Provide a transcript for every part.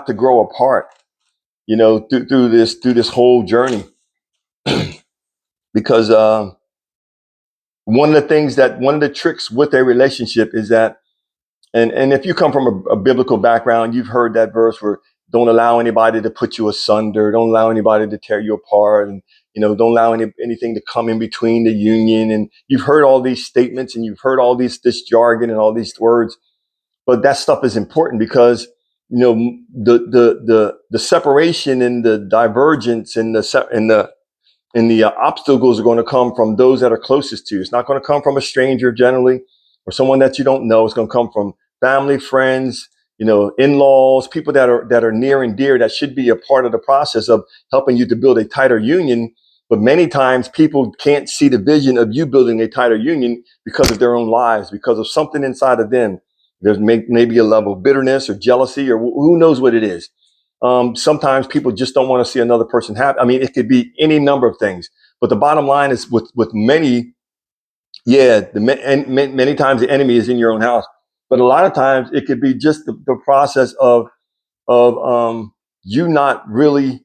to grow apart, through this whole journey. Because one of the tricks with a relationship is that, and if you come from a biblical background, you've heard that verse where don't allow anybody to put you asunder, don't allow anybody to tear you apart, and don't allow anything to come in between the union. And you've heard all these statements, and you've heard all this jargon and all these words, but that stuff is important because the separation and the divergence and the obstacles are going to come from those that are closest to you. It's not going to come from a stranger generally, or someone that you don't know. It's going to come from family, friends, in-laws, people that are near and dear, that should be a part of the process of helping you to build a tighter union. But many times people can't see the vision of you building a tighter union because of their own lives, because of something inside of them. There's maybe a level of bitterness or jealousy, or who knows what it is. Sometimes people just don't want to see another person happy. I mean, it could be any number of things. But the bottom line is, with many, many times the enemy is in your own house. But a lot of times it could be just the process of you not really.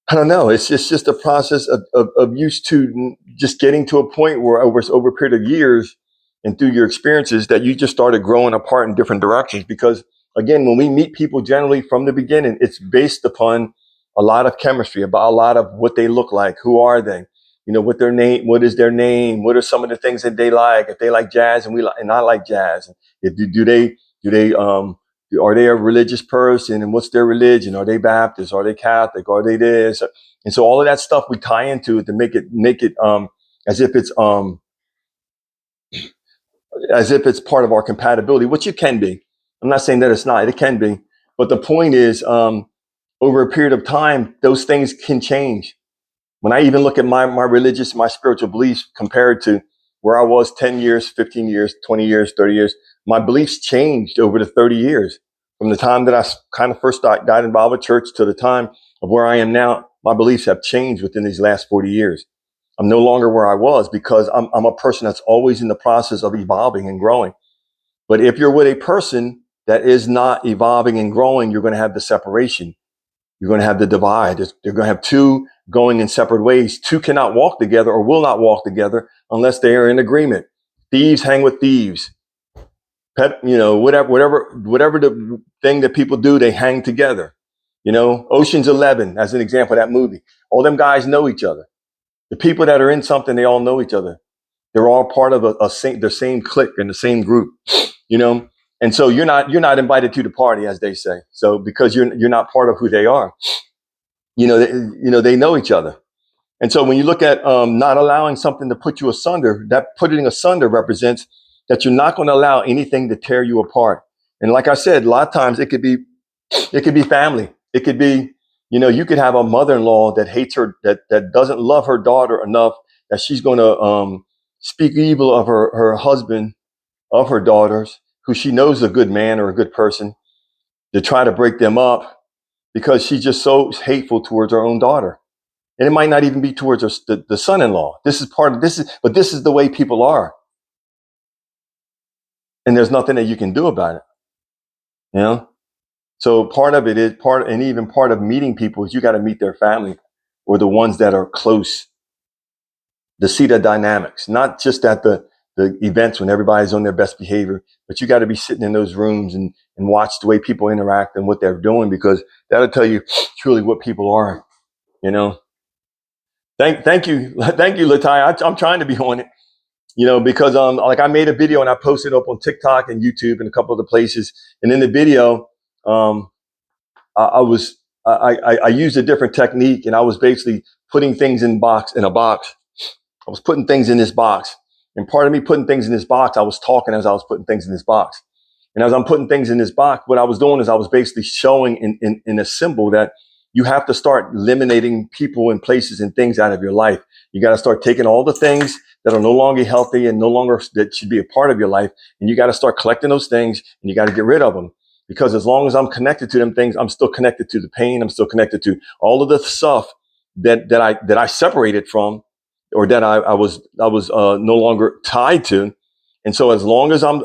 I don't know. It's just a process of used to just getting to a point where over a period of years and through your experiences that you just started growing apart in different directions. Because again, when we meet people generally from the beginning, it's based upon a lot of chemistry, about a lot of what they look like, who are they, what their name, what is their name, what are some of the things that they like. If they like jazz and I like jazz, if do they are they a religious person, and what's their religion? Are they Baptist? Are they Catholic? Are they this? And so all of that stuff we tie into it to make it as if it's part of our compatibility, which it can be. I'm not saying that it's not. It can be. But the point is, over a period of time, those things can change. When I even look at my spiritual beliefs compared to where I was 10 years, 15 years, 20 years, 30 years, my beliefs changed over the 30 years. From the time that I kind of first died in Bible church to the time of where I am now, my beliefs have changed within these last 40 years. I'm no longer where I was because I'm a person that's always in the process of evolving and growing. But if you're with a person that is not evolving and growing, you're going to have the separation. You're going to have the divide. You're going to have two going in separate ways. Two cannot walk together or will not walk together unless they are in agreement. Thieves hang with thieves. Whatever the thing that people do, they hang together. Ocean's 11, as an example of that movie. All them guys know each other. The people that are in something, they all know each other. They're all part of the same clique and the same group. And so you're not invited to the party, as they say. So because you're not part of who they are, they know each other. And so when you look at not allowing something to put you asunder, that putting asunder represents that you're not going to allow anything to tear you apart. And like I said, a lot of times it could be family. It could be, you could have a mother-in-law that hates her, that doesn't love her daughter enough that she's going to speak evil of her husband, of her daughters, who she knows is a good man or a good person, to try to break them up because she's just so hateful towards her own daughter. And it might not even be towards the son-in-law. This is the way people are. And there's nothing that you can do about it. So part of it is even part of meeting people is you got to meet their family or the ones that are close to see the dynamics, not just at the events when everybody's on their best behavior, but you got to be sitting in those rooms and watch the way people interact and what they're doing, because that'll tell you truly what people are. Thank you, Latai. I'm trying to be on it, because like I made a video and I posted up on TikTok and YouTube and a couple of the places, and in the video, I used a different technique, and I was basically putting things in a box. I was putting things in this box, and part of me putting things in this box, I was talking as I was putting things in this box, and as I'm putting things in this box, what I was doing is I was basically showing in a symbol that you have to start eliminating people and places and things out of your life. You got to start taking all the things that are no longer healthy and no longer that should be a part of your life, and you got to start collecting those things, and you got to get rid of them. Because as long as I'm connected to them things, I'm still connected to the pain. I'm still connected to all of the stuff that I separated from, or that I was no longer tied to. And so as long as I'm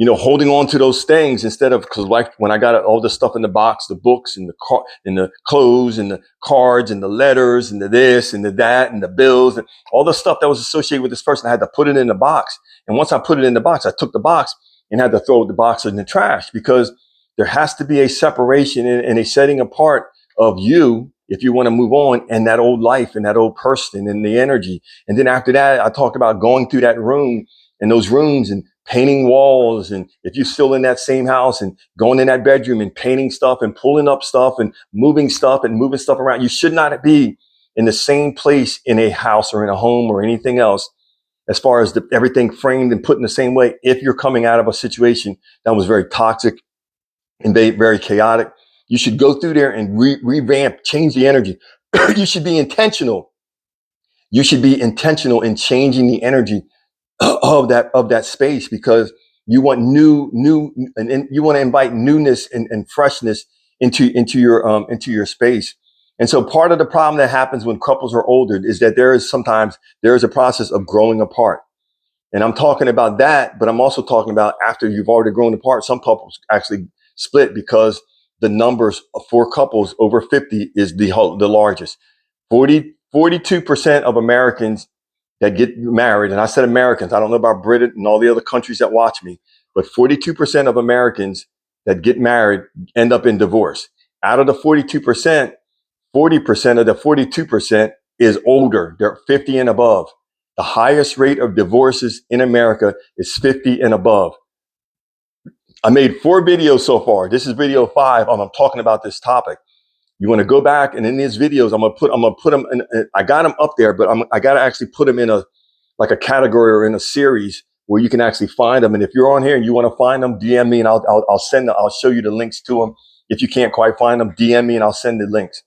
holding on to those things instead of, because like when I got all the stuff in the box, the books and the car and the clothes and the cards and the letters and the this and the that and the bills and all the stuff that was associated with this person, I had to put it in the box. And once I put it in the box, I took the box and had to throw the box in the trash, because there has to be a separation and a setting apart of you if you want to move on, and that old life and that old person and the energy. And then after that, I talked about going through that room and those rooms and painting walls. And if you're still in that same house, and going in that bedroom and painting stuff and pulling up stuff and moving stuff around, you should not be in the same place in a house or in a home or anything else, as far as everything framed and put in the same way. If you're coming out of a situation that was very toxic and very chaotic, you should go through there and revamp, change the energy. You should be intentional. You should be intentional in changing the energy of that space, because you want and you want to invite newness and freshness into your space. And so part of the problem that happens when couples are older is that there is a process of growing apart. And I'm talking about that, but I'm also talking about after you've already grown apart, some couples actually split because the numbers for couples over 50 is the largest. 42% of Americans that get married, and I said Americans, I don't know about Britain and all the other countries that watch me, but 42% of Americans that get married end up in divorce. Out of the 42%, 40% of the 42% is older. They're 50 and above. The highest rate of divorces in America is 50 and above. I made 4 videos so far. This is video 5. I'm talking about this topic. You want to go back, and in these videos, I'm gonna put them in. I got them up there, but I got to actually put them in a category or in a series where you can actually find them. And if you're on here and you want to find them, DM me and I'll show you the links to them. If you can't quite find them, DM me and I'll send the links.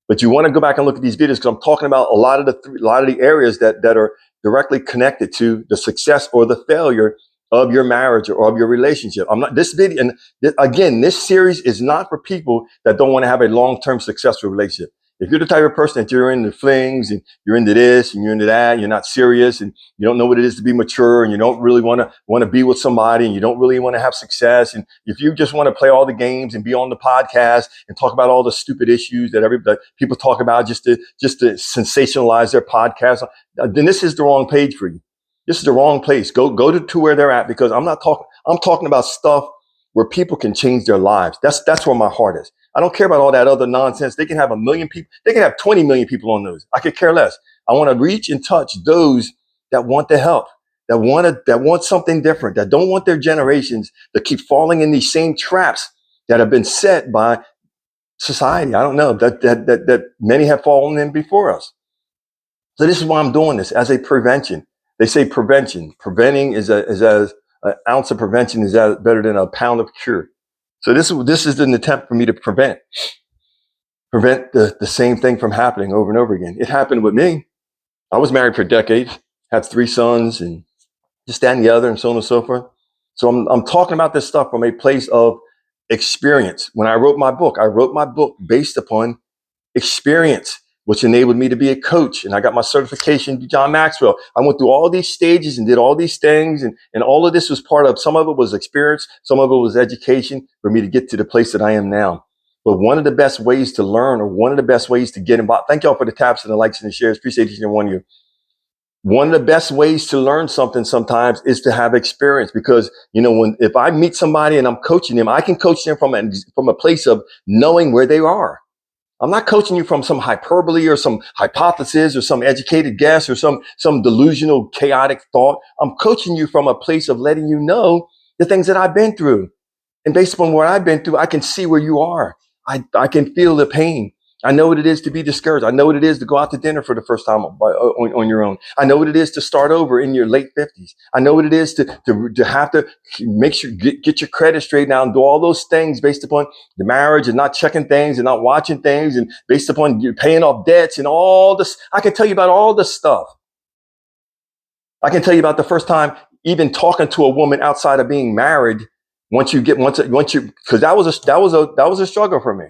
But you want to go back and look at these videos, because I'm talking about a lot of the areas that are directly connected to the success or the failure of your marriage or of your relationship. This series is not for people that don't want to have a long-term successful relationship. If you're the type of person that you're into flings and you're into this and you're into that, and you're not serious and you don't know what it is to be mature, and you don't really want to be with somebody, and you don't really want to have success, and if you just want to play all the games and be on the podcast and talk about all the stupid issues that people talk about just to sensationalize their podcast, then this is the wrong page for you. This is the wrong place. Go to where they're at, because I'm talking about stuff where people can change their lives. That's where my heart is. I don't care about all that other nonsense. They can have 1 million people. They can have 20 million people on those. I could care less. I want to reach and touch those that want the help, that want something different, that don't want their generations to keep falling in these same traps that have been set by society. I don't know, that many have fallen in before us. So this is why I'm doing this as a prevention. They say preventing is as an ounce of prevention is better than a pound of cure. So this is an attempt for me to prevent the same thing from happening over and over again. It happened with me. I was married for decades, had 3 sons, and just that and the other, and so on and so forth. So I'm talking about this stuff from a place of experience. When I wrote my book based upon experience, which enabled me to be a coach. And I got my certification to John Maxwell. I went through all these stages and did all these things. And all of this was some of it was experience. Some of it was education for me to get to the place that I am now. But one of the best ways to learn, or one of the best ways to get involved. Thank y'all for the taps and the likes and the shares. Appreciate each and every one of you. One of the best ways to learn something sometimes is to have experience, because, if I meet somebody and I'm coaching them, I can coach them from a place of knowing where they are. I'm not coaching you from some hyperbole or some hypothesis or some educated guess or some delusional, chaotic thought. I'm coaching you from a place of letting you know the things that I've been through. And based upon what I've been through, I can see where you are. I can feel the pain. I know what it is to be discouraged. I know what it is to go out to dinner for the first time on your own. I know what it is to start over in your late 50s. I know what it is to have to make sure get your credit straight now and do all those things based upon the marriage, and not checking things and not watching things, and based upon you paying off debts and all this. I can tell you about all this stuff. I can tell you about the first time even talking to a woman outside of being married. Because that was a struggle for me.